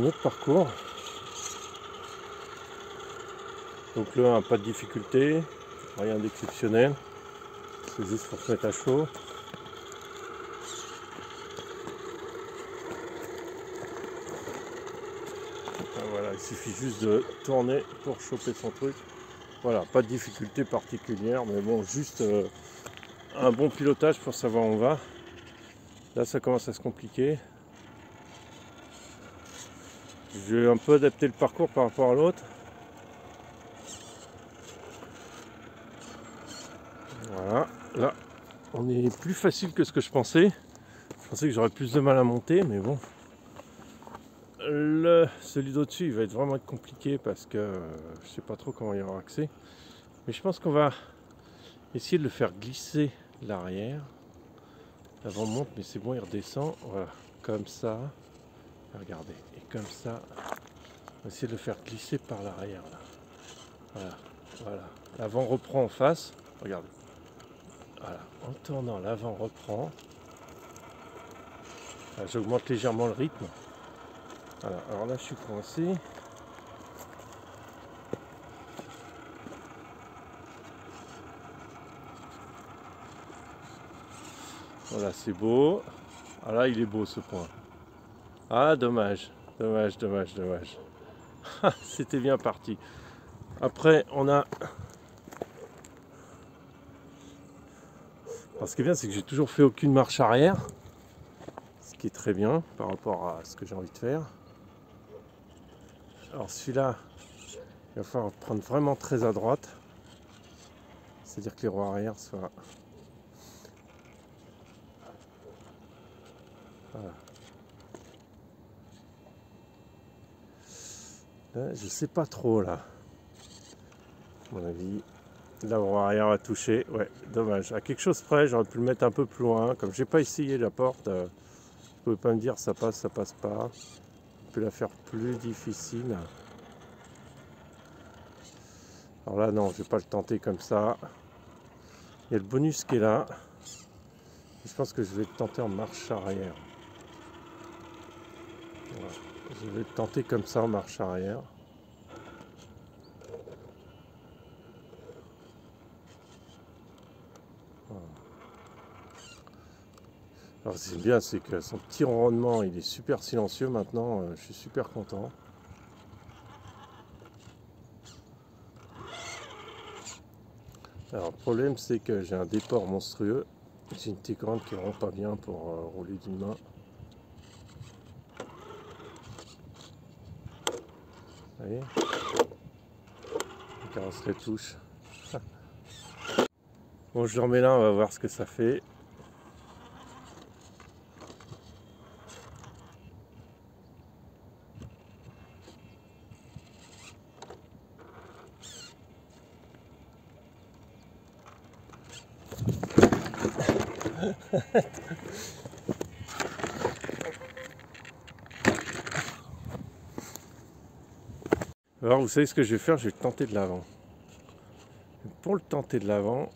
un autre parcours. Donc là, pas de difficulté, rien d'exceptionnel. C'est juste pour se mettre à chaud. Voilà, il suffit juste de tourner pour choper son truc. Voilà, pas de difficulté particulière, mais bon, juste un bon pilotage pour savoir où on va. Là, ça commence à se compliquer. J'ai un peu adapté le parcours par rapport à l'autre. Voilà, là, on est plus facile que ce que je pensais. Je pensais que j'aurais plus de mal à monter, mais bon. Celui d'au-dessus, il va être vraiment compliqué parce que je sais pas trop comment il y aura accès. Mais je pense qu'on va essayer de le faire glisser l'arrière. L'avant monte, mais c'est bon, il redescend. Voilà, comme ça. Regardez, et comme ça, on va essayer de le faire glisser par l'arrière. Voilà, voilà. L'avant reprend en face. Regardez. Voilà, en tournant, l'avant reprend. J'augmente légèrement le rythme. Voilà, alors là, je suis coincé. Voilà, c'est beau. Ah là, il est beau ce point. Ah, dommage, dommage, dommage, dommage. C'était bien parti. Après, on a... Alors, ce qui est bien, c'est que j'ai toujours fait aucune marche arrière. Ce qui est très bien par rapport à ce que j'ai envie de faire. Alors celui-là, il va falloir prendre vraiment très à droite. C'est-à-dire que les roues arrière soient... Voilà. Là, je sais pas trop là. À mon avis, la roue arrière va toucher. Ouais, dommage. À quelque chose près, j'aurais pu le mettre un peu plus loin. Comme j'ai pas essayé la porte, je pouvais pas me dire ça passe pas. Je peux la faire plus difficile. Alors là, non, je vais pas le tenter comme ça. Il y a le bonus qui est là. Je pense que je vais le tenter en marche arrière. Voilà. Je vais le tenter comme ça en marche arrière. Voilà. Alors c'est bien, c'est que son petit ronronnement, il est super silencieux maintenant. Je suis super content. Alors le problème, c'est que j'ai un déport monstrueux. J'ai une Tiguan qui ne rend pas bien pour rouler d'une main. Vous voyez, la carrosserie touche. Bon, je le remets là, on va voir ce que ça fait. Alors vous savez ce que je vais faire, je vais le tenter de l'avant. Pour le tenter de l'avant,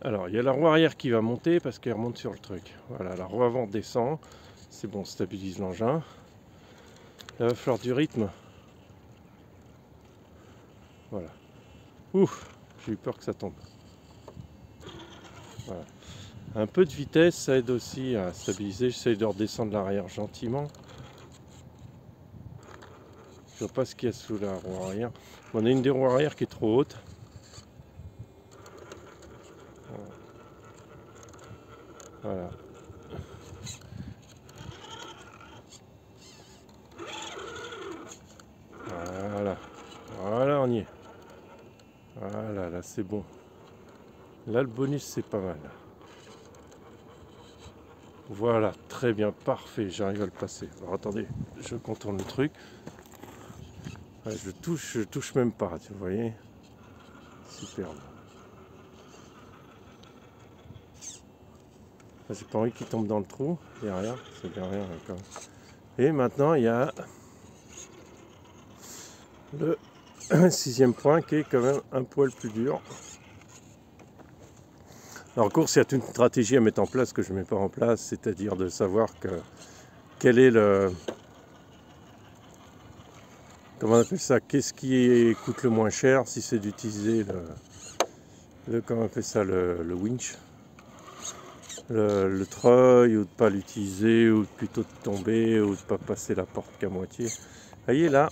alors il y a la roue arrière qui va monter parce qu'elle remonte sur le truc. Voilà, la roue avant descend, c'est bon, stabilise l'engin. Là, il va falloir du rythme. Voilà. Ouf, j'ai eu peur que ça tombe. Voilà. Un peu de vitesse, ça aide aussi à stabiliser. J'essaye de redescendre l'arrière gentiment. Je vois pas ce qu'il y a sous la roue arrière. On a une des roues arrière qui est trop haute. Voilà. Voilà. Voilà, on y est. Voilà, là c'est bon. Là le bonus c'est pas mal. Voilà, très bien, parfait, j'arrive à le passer. Alors attendez, je contourne le truc. Ouais, je touche même pas, vous voyez. Superbe. J'ai pas envie qu'il tombe dans le trou. Derrière, c'est derrière encore. Et maintenant il y a le 6e point qui est quand même un poil plus dur. Alors, en course, il y a toute une stratégie à mettre en place que je ne mets pas en place, c'est-à-dire de savoir quel est comment on appelle ça, qu'est-ce qui coûte le moins cher, si c'est d'utiliser comment on appelle ça, le winch, le treuil, ou de pas l'utiliser, ou plutôt de tomber, ou de pas passer la porte qu'à moitié. Vous voyez là,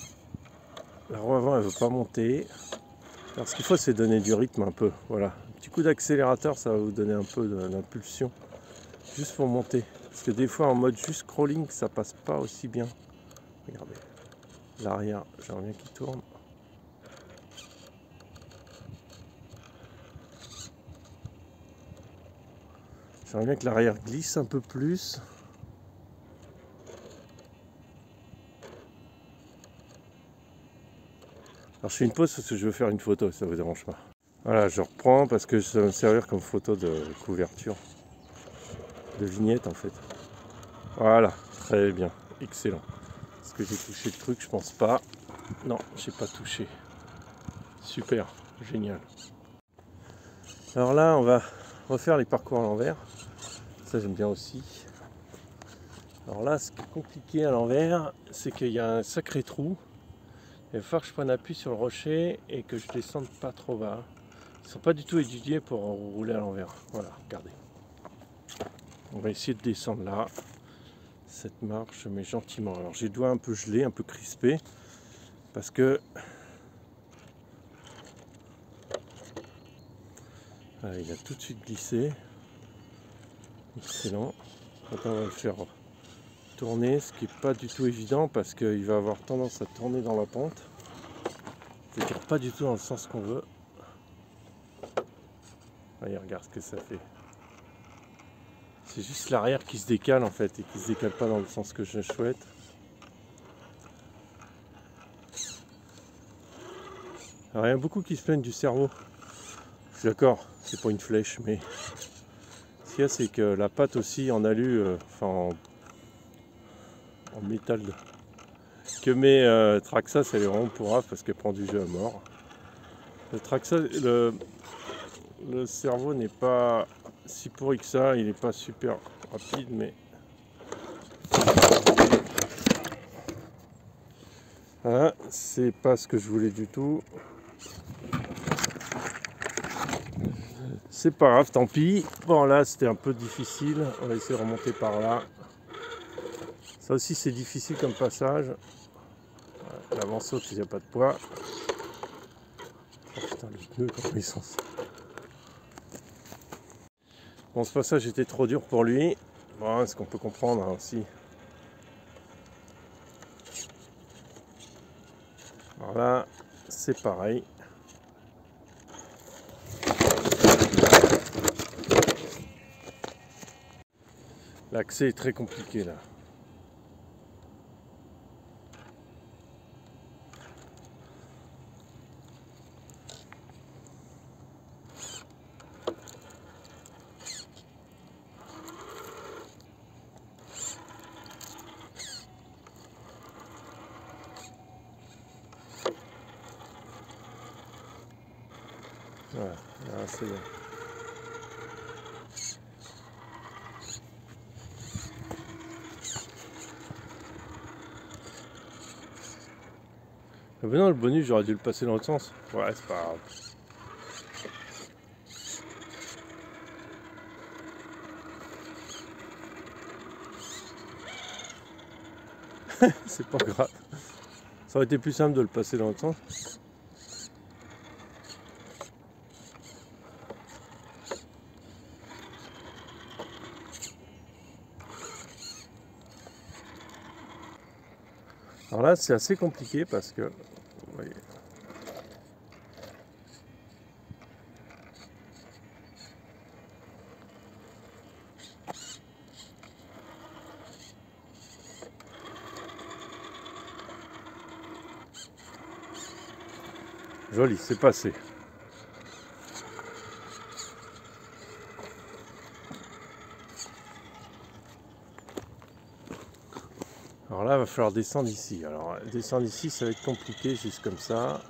la roue avant elle veut pas monter. Alors ce qu'il faut c'est donner du rythme un peu, voilà. Un petit coup d'accélérateur ça va vous donner un peu d'impulsion, juste pour monter. Parce que des fois en mode juste crawling ça passe pas aussi bien. Regardez, l'arrière, j'aimerais bien qu'il tourne. J'aimerais bien que l'arrière glisse un peu plus. Alors je fais une pause parce que je veux faire une photo, ça vous dérange pas. Voilà, je reprends parce que ça va me servir comme photo de couverture, de vignette en fait. Voilà, très bien, excellent. Est-ce que j'ai touché le truc? Je pense pas. Non, j'ai pas touché. Super, génial. Alors là, on va refaire les parcours à l'envers. Ça j'aime bien aussi. Alors là, ce qui est compliqué à l'envers, c'est qu'il y a un sacré trou. Il va falloir que je prenne appui sur le rocher et que je descende pas trop bas. Ils ne sont pas du tout étudiés pour rouler à l'envers. Voilà, regardez. On va essayer de descendre là. Cette marche, mais gentiment. Alors j'ai les doigts un peu gelés, un peu crispés. Parce que... Voilà, il a tout de suite glissé. Excellent. Maintenant on va le faire tourner, ce qui n'est pas du tout évident parce qu'il va avoir tendance à tourner dans la pente. C'est-à-dire pas du tout dans le sens qu'on veut. Allez, regarde ce que ça fait. C'est juste l'arrière qui se décale en fait et qui se décale pas dans le sens que je souhaite. Alors il y a beaucoup qui se plaignent du cerveau. Je suis d'accord, c'est pas une flèche, mais ce qu'il y a c'est que la patte aussi en alu, en métal que mes Traxxas elle est vraiment pourrave parce qu'elle prend du jeu à mort. Le Traxxas, le cerveau n'est pas si pourri que ça, il n'est pas super rapide mais voilà, c'est pas ce que je voulais du tout. C'est pas grave, tant pis. Bon là c'était un peu difficile, on va essayer de remonter par là. Ça aussi c'est difficile comme passage. L'avant saute, il n'y a pas de poids. Oh putain, les pneus comment ils sont. Bon, ce passage était trop dur pour lui. Bon, ce qu'on peut comprendre hein, aussi. Alors là, c'est pareil. L'accès est très compliqué là. Voilà, là, c'est bon. Mais non, le bonus, j'aurais dû le passer dans l'autre sens. Ouais, c'est pas grave. C'est pas grave. Ça aurait été plus simple de le passer dans l'autre sens. Alors là, c'est assez compliqué parce que... Vous voyez, joli, c'est passé. Alors là, il va falloir descendre ici. Alors, descendre ici, ça va être compliqué, juste comme ça.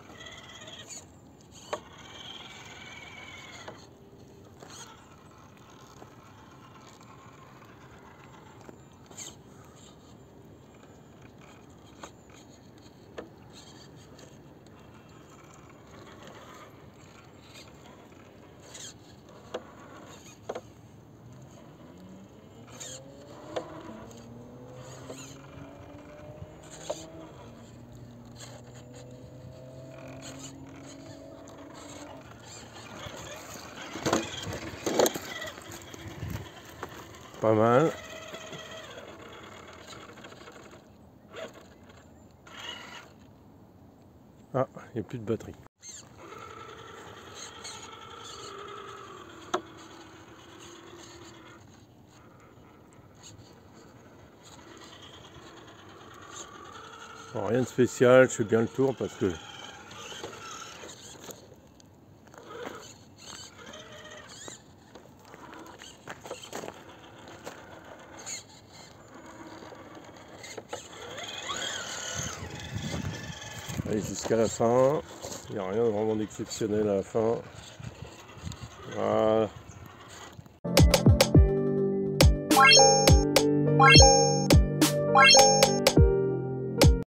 Pas mal. Ah, il n'y a plus de batterie. Bon, rien de spécial, je fais bien le tour parce que allez, jusqu'à la fin, il n'y a rien vraiment d'exceptionnel à la fin. Voilà.